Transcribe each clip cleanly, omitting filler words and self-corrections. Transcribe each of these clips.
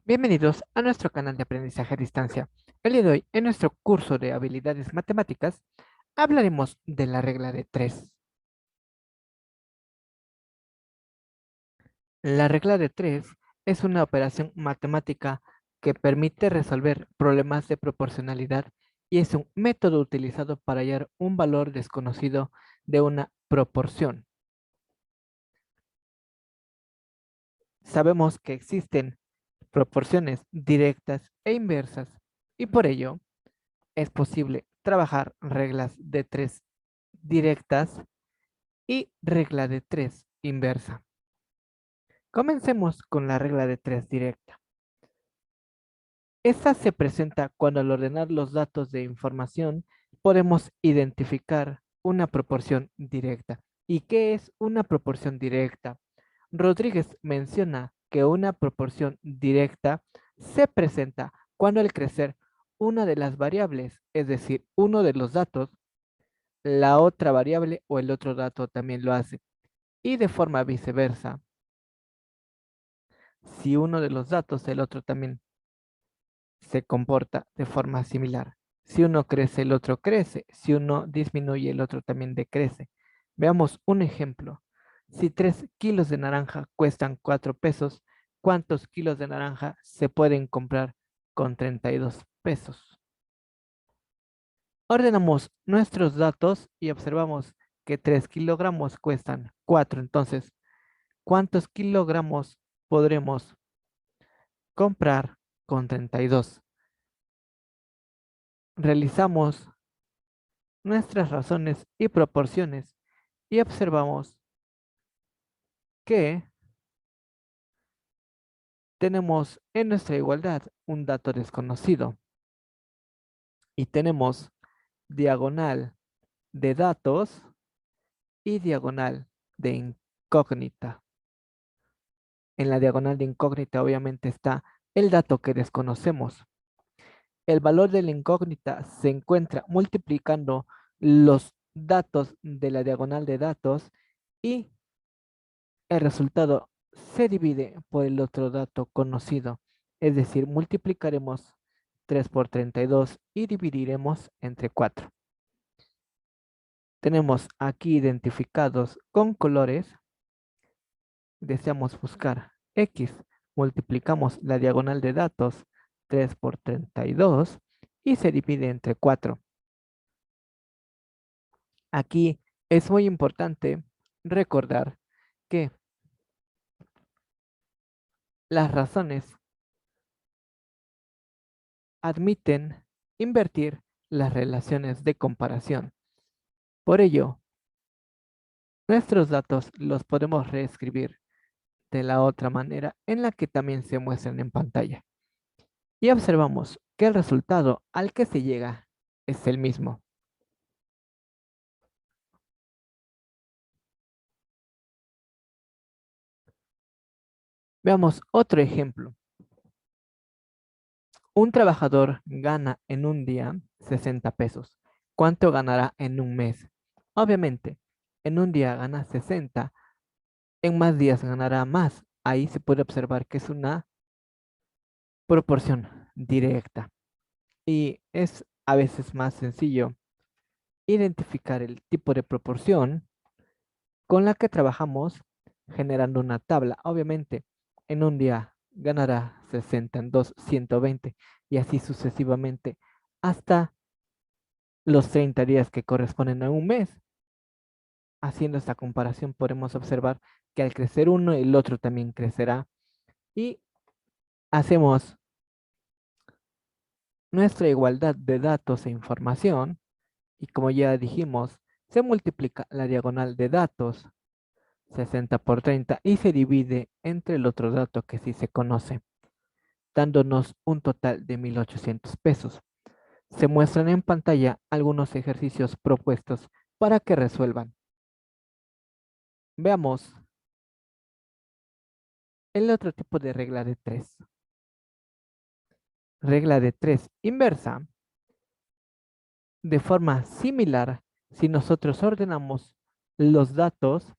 Bienvenidos a nuestro canal de aprendizaje a distancia. El día de hoy, en nuestro curso de habilidades matemáticas, hablaremos de la regla de tres. La regla de tres es una operación matemática que permite resolver problemas de proporcionalidad y es un método utilizado para hallar un valor desconocido de una proporción. Sabemos que existen proporciones directas e inversas y por ello es posible trabajar reglas de tres directas y regla de tres inversa. Comencemos con la regla de tres directa. Esta se presenta cuando al ordenar los datos de información podemos identificar una proporción directa. ¿Y qué es una proporción directa? Rodríguez menciona que una proporción directa se presenta cuando al crecer una de las variables, es decir, uno de los datos, la otra variable o el otro dato también lo hace. Y de forma viceversa, si uno de los datos, el otro también se comporta de forma similar. Si uno crece, el otro crece. Si uno disminuye, el otro también decrece. Veamos un ejemplo. Si 3 kilos de naranja cuestan 4 pesos, ¿cuántos kilos de naranja se pueden comprar con 32 pesos? Ordenamos nuestros datos y observamos que 3 kilogramos cuestan 4. Entonces, ¿cuántos kilogramos podremos comprar con 32? Realizamos nuestras razones y proporciones y observamos que tenemos en nuestra igualdad un dato desconocido y tenemos diagonal de datos y diagonal de incógnita. En la diagonal de incógnita obviamente está el dato que desconocemos. El valor de la incógnita se encuentra multiplicando los datos de la diagonal de datos y el resultado se divide por el otro dato conocido. Es decir, multiplicaremos 3 por 32 y dividiremos entre 4. Tenemos aquí identificados con colores. Deseamos buscar X. Multiplicamos la diagonal de datos 3 por 32 y se divide entre 4. Aquí es muy importante recordar que las razones admiten invertir las relaciones de comparación. Por ello, nuestros datos los podemos reescribir de la otra manera en la que también se muestran en pantalla. Y observamos que el resultado al que se llega es el mismo. Veamos otro ejemplo. Un trabajador gana en un día 60 pesos. ¿Cuánto ganará en un mes? Obviamente, en un día gana 60, en más días ganará más. Ahí se puede observar que es una proporción directa y es a veces más sencillo identificar el tipo de proporción con la que trabajamos generando una tabla. Obviamente, en un día ganará 60, en dos 120 y así sucesivamente hasta los 30 días que corresponden a un mes. Haciendo esta comparación podemos observar que al crecer uno, el otro también crecerá y hacemos nuestra igualdad de datos e información y como ya dijimos, se multiplica la diagonal de datos 60 por 30 y se divide entre el otro dato que sí se conoce, dándonos un total de 1.800 pesos. Se muestran en pantalla algunos ejercicios propuestos para que resuelvan. Veamos el otro tipo de regla de tres. Regla de tres inversa. De forma similar, si nosotros ordenamos los datos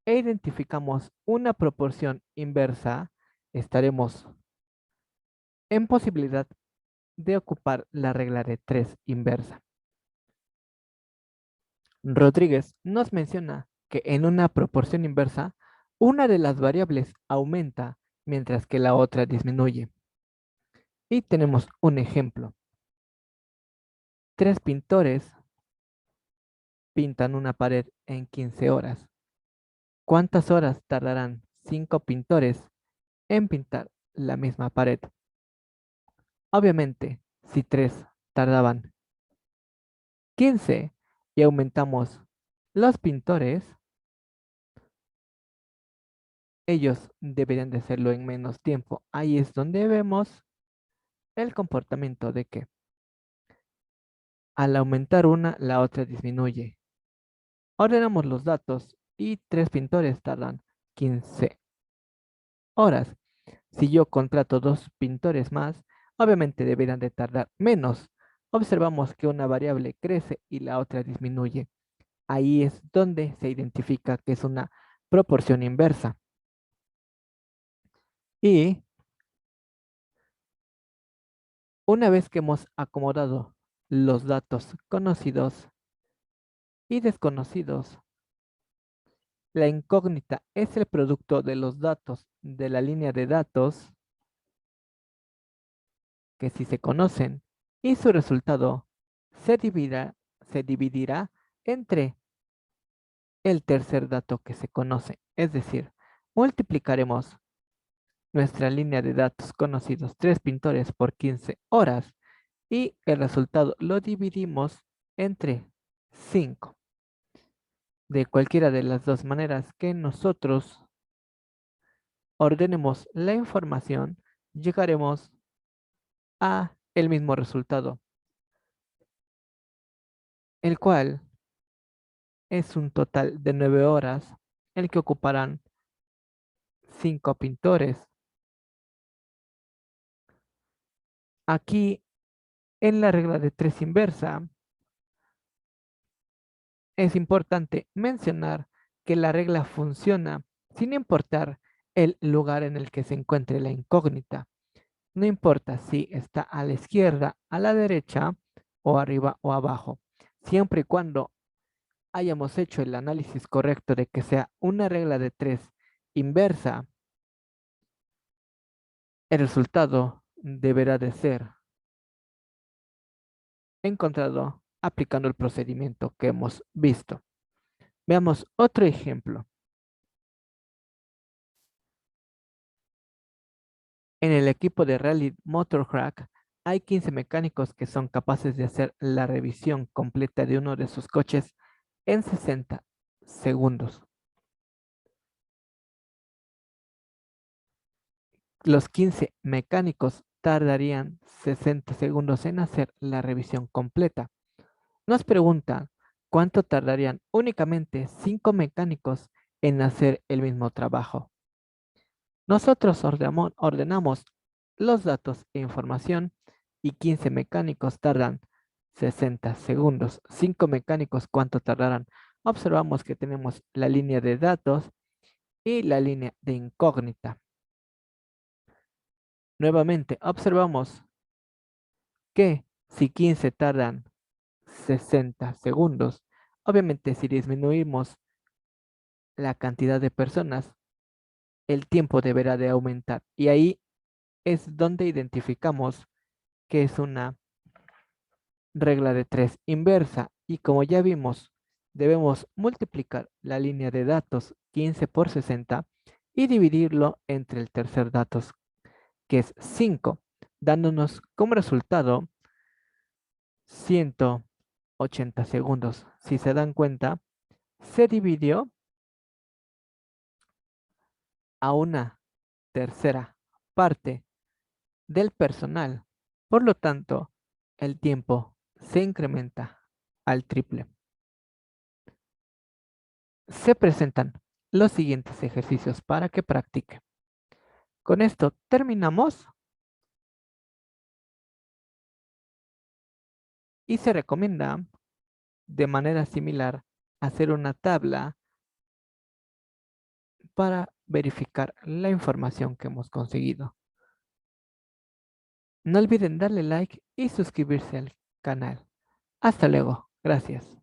e identificamos una proporción inversa, estaremos en posibilidad de ocupar la regla de 3 inversa. Rodríguez nos menciona que en una proporción inversa, una de las variables aumenta mientras que la otra disminuye. Y tenemos un ejemplo. 3 pintores pintan una pared en 15 horas. ¿Cuántas horas tardarán 5 pintores en pintar la misma pared? Obviamente, si 3 tardaban 15 y aumentamos los pintores, ellos deberían de hacerlo en menos tiempo. Ahí es donde vemos el comportamiento de que al aumentar una, la otra disminuye. Ordenamos los datos y 3 pintores tardan 15 horas. Si yo contrato 2 pintores más, obviamente deberán de tardar menos. Observamos que una variable crece y la otra disminuye. Ahí es donde se identifica que es una proporción inversa. Y una vez que hemos acomodado los datos conocidos y desconocidos, la incógnita es el producto de los datos de la línea de datos que si se conocen y su resultado se dividirá entre el tercer dato que se conoce. Es decir, multiplicaremos nuestra línea de datos conocidos 3 pintores por 15 horas y el resultado lo dividimos entre 5. De cualquiera de las dos maneras que nosotros ordenemos la información, llegaremos a el mismo resultado, el cual es un total de 9 horas, el que ocuparán 5 pintores. Aquí en la regla de 3 inversa, es importante mencionar que la regla funciona sin importar el lugar en el que se encuentre la incógnita. No importa si está a la izquierda, a la derecha o arriba o abajo. Siempre y cuando hayamos hecho el análisis correcto de que sea una regla de 3 inversa, el resultado deberá de ser encontrado aplicando el procedimiento que hemos visto. Veamos otro ejemplo. En el equipo de Rally Motorcrack hay 15 mecánicos que son capaces de hacer la revisión completa de uno de sus coches en 60 segundos. Los 15 mecánicos tardarían 60 segundos en hacer la revisión completa. Nos preguntan cuánto tardarían únicamente 5 mecánicos en hacer el mismo trabajo. Nosotros ordenamos los datos e información y 15 mecánicos tardan 60 segundos. 5 mecánicos, ¿cuánto tardarán? Observamos que tenemos la línea de datos y la línea de incógnita. Nuevamente, observamos que si 15 tardan 60 segundos, obviamente si disminuimos la cantidad de personas, el tiempo deberá de aumentar. Y ahí es donde identificamos que es una regla de 3 inversa. Y como ya vimos, debemos multiplicar la línea de datos 15 por 60 y dividirlo entre el tercer datos, que es 5, dándonos como resultado 180 segundos. Si se dan cuenta, se dividió a una tercera parte del personal. Por lo tanto, el tiempo se incrementa al triple. Se presentan los siguientes ejercicios para que practique. Con esto terminamos y se recomienda de manera similar hacer una tabla para verificar la información que hemos conseguido. No olviden darle like y suscribirse al canal. Hasta luego. Gracias.